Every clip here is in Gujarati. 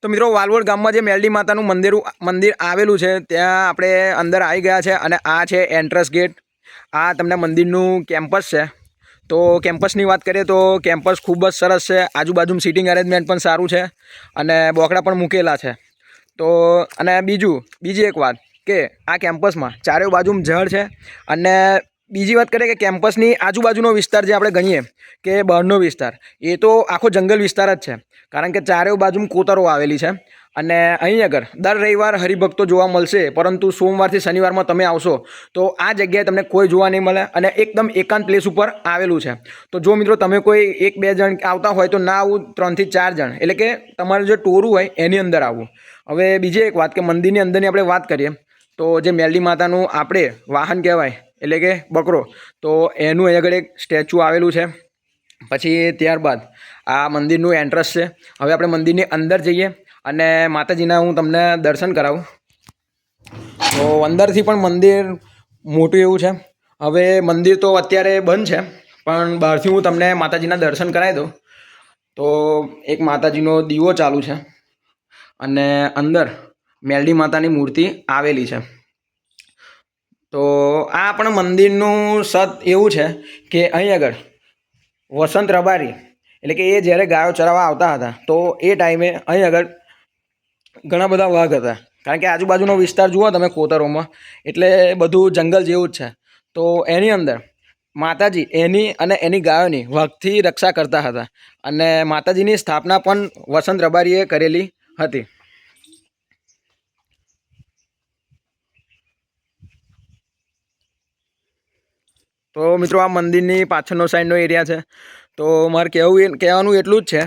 તો મિત્રો વાલવડ ગામમાં જે મેલડી માતાનું મંદિર આવેલું છે ત્યાં આપણે અંદર આવી ગયા છે અને આ છે એન્ટ્રન્સ ગેટ. આ તમને મંદિરનું કેમ્પસ છે. તો કેમ્પસની વાત કરીએ તો કેમ્પસ ખૂબ જ સરસ છે. આજુબાજુ સિટિંગ અરેન્જમેન્ટ પણ સારું છે અને બોકડા પણ મૂકેલા છે. તો અને બીજી એક વાત કે આ કેમ્પસમાં ચારે બાજુ ઝાડ છે. અને બીજી વાત કરીએ કે કેમ્પસની આજુબાજુનો વિસ્તાર જે આપણે ગણીએ કે બહારનો વિસ્તાર, એ તો આખો જંગલ વિસ્તાર જ છે. કારણ કે ચારે બાજુ કોતરો આવેલી છે અને અહીં આગળ દર રવિવાર હરિભક્તો જોવા મળશે, પરંતુ સોમવારથી શનિવારમાં તમે આવશો તો આ જગ્યાએ તમને કોઈ જોવા નહીં મળે અને એકદમ એકાંત પ્લેસ ઉપર આવેલું છે. તો જો મિત્રો તમે કોઈ 1-2 જણ આવતા હોય તો ના આવું, 3 થી 4 જણ, એટલે કે તમારું જે ટોરું હોય એની અંદર આવવું. હવે બીજી એક વાત કે મંદિરની અંદરની આપણે વાત કરીએ તો જે મેલડી માતાનું આપણે વાહન કહેવાય એટલે કે બકરો, તો એનું અહીં આગળ એક સ્ટેચ્યુ આવેલું છે. પછી ત્યારબાદ આ મંદિરનું એન્ટ્રન્સ છે. હવે આપણે મંદિરની અંદર જઈએ અને માતાજીના હું તમને દર્શન કરાવું. તો અંદરથી પણ મંદિર મોટું એવું છે. હવે મંદિર તો અત્યારે બંધ છે, પણ બહારથી હું તમને માતાજીના દર્શન કરાવી દઉં. તો એક માતાજીનો દીવો ચાલુ છે અને અંદર મેલડી માતાની મૂર્તિ આવેલી છે. તો આ પણ મંદિરનું સત એવું છે કે અહીં આગળ વસંત રબારી, એટલે કે એ જ્યારે ગાયો ચરાવવા આવતા હતા તો એ ટાઈમે અહીં આગળ ઘણા બધા વાઘ હતા. કારણ કે આજુબાજુનો વિસ્તાર જુઓ તમે કોતરોમાં, એટલે બધું જંગલ જેવું જ છે. તો એની અંદર માતાજી એની અને એની ગાયોની વાઘથી રક્ષા કરતા હતા અને માતાજીની સ્થાપના પણ વસંત રબારીએ કરેલી હતી. તો મિત્રો આ મંદિરની પાછળનો સાઈડનો એરિયા છે. તો મારે કહેવાનું એટલું જ છે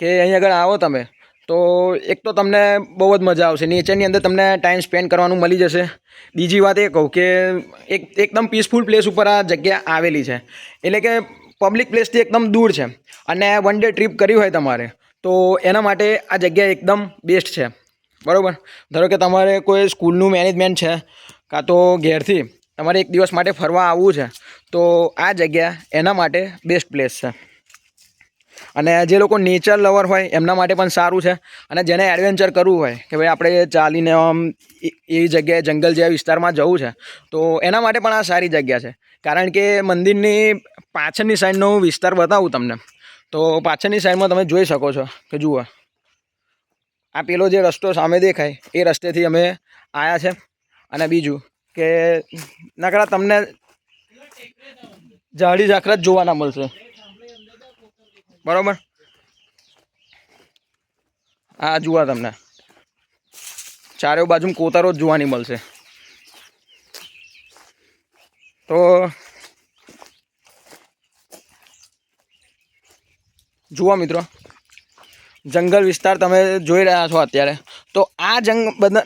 કે અહીં આગળ આવો તમે તો એક તો તમને બહુ જ મજા આવશે. નેચરની અંદર તમને ટાઈમ સ્પેન્ડ કરવાનું મળી જશે. બીજી વાત એ કહું કે એકદમ પીસફુલ પ્લેસ ઉપર આ જગ્યા આવેલી છે. એટલે કે પબ્લિક પ્લેસથી એકદમ દૂર છે અને 1 ડે ટ્રીપ કરી હોય તમારે તો એના માટે આ જગ્યા એકદમ બેસ્ટ છે. બરાબર. ધારો કે તમારે કોઈ સ્કૂલનું મેનેજમેન્ટ છે કાં તો ઘેરથી તમારે 1 દિવસ માટે ફરવા આવવું છે તો આ જગ્યા એના માટે બેસ્ટ પ્લેસ છે. અને જે લોકો નેચર લવર હોય એમના માટે પણ સારું છે. અને જેને એડવેન્ચર કરવું હોય કે ભાઈ આપણે ચાલીને આમ એવી જગ્યાએ જંગલ જેવા વિસ્તારમાં જવું છે તો એના માટે પણ આ સારી જગ્યા છે. કારણ કે મંદિરની પાછળની સાઈડનો વિસ્તાર બતાવું તમને. તો પાછળની સાઈડમાં તમે જોઈ શકો છો કે જુઓ આ પેલો જે રસ્તો સામે દેખાય એ રસ્તેથી અમે આવ્યા છે. અને બીજું કે નકરા તમને ઝાડી ઝાખરા જ જોવાના મળશે. બરાબર. આ જુઓ તમને ચારે બાજુ કોતરો જ જોવાની મળશે. તો જુઓ મિત્રો, જંગલ વિસ્તાર તમે જોઈ રહ્યા છો અત્યારે. તો આ બધા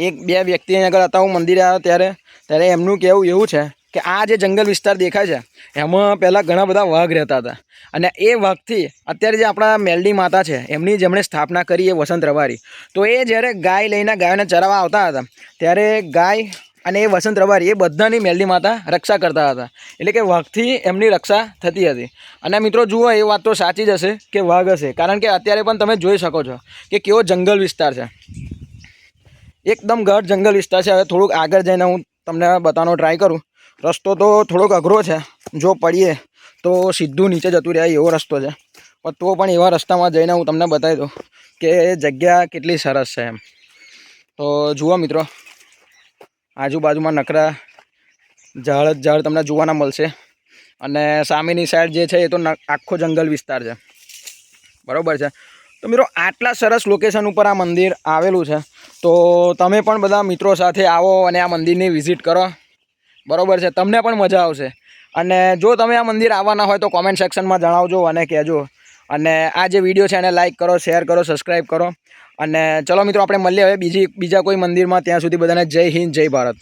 1-2 વ્યક્તિ અહીં આગળ હતા, હું મંદિરે આવ્યો ત્યારે એમનું કહેવું એવું છે કે આ જે જંગલ વિસ્તાર દેખાય છે એમાં પહેલાં ઘણા બધા વાઘ રહેતા હતા. અને એ વાઘથી અત્યારે જે આપણા મેલડી માતા છે એમની જેમણે સ્થાપના કરી એ વસંત રબારી, તો એ જ્યારે ગાય લઈને ગાયોને ચરાવવા આવતા હતા ત્યારે ગાય અને એ વસંત રબારી એ બધાની મેલડી માતા રક્ષા કરતા હતા. એટલે કે વાઘથી એમની રક્ષા થતી હતી. અને મિત્રો જુઓ, એ વાત તો સાચી જ હશે કે વાઘ હશે, કારણ કે અત્યારે પણ તમે જોઈ શકો છો કે કેવો જંગલ વિસ્તાર છે. એકદમ ગાઢ જંગલ વિસ્તાર છે. હવે થોડુંક આગળ જઈને હું તમને બતાવવાનો ટ્રાય કરું. રસ્તો તો થોડોક અઘરો છે, જો પડીએ તો સીધું નીચે જતું રહે એવો રસ્તો છે. પણ તો પણ એવા રસ્તામાં જઈને હું તમને બતાવી દઉં કે જગ્યા કેટલી સરસ છે એમ. તો જુઓ મિત્રો, આજુબાજુમાં નકરા ઝાડ તમને જોવાના મળશે. અને સામેની સાઈડ જે છે એ તો આખો જંગલ વિસ્તાર છે. બરાબર છે. તો મિત્રો આટલા સરસ લોકેશન ઉપર આ મંદિર આવેલું છે. તો તમે પણ બધા મિત્રો સાથે આવો અને આ મંદિરની વિઝિટ કરો. બરાબર છે. તમને પણ મજા આવશે. અને જો તમે આ મંદિર આવવાના હોય તો કોમેન્ટ સેક્શનમાં જણાવજો અને કહેજો. અને આ જે વિડીયો છે એને લાઇક કરો, શેર કરો, સબસ્ક્રાઈબ કરો. અને ચલો મિત્રો, આપણે મળીએ હવે બીજા કોઈ મંદિરમાં. ત્યાં સુધી બધાને જય હિન્દ, જય ભારત.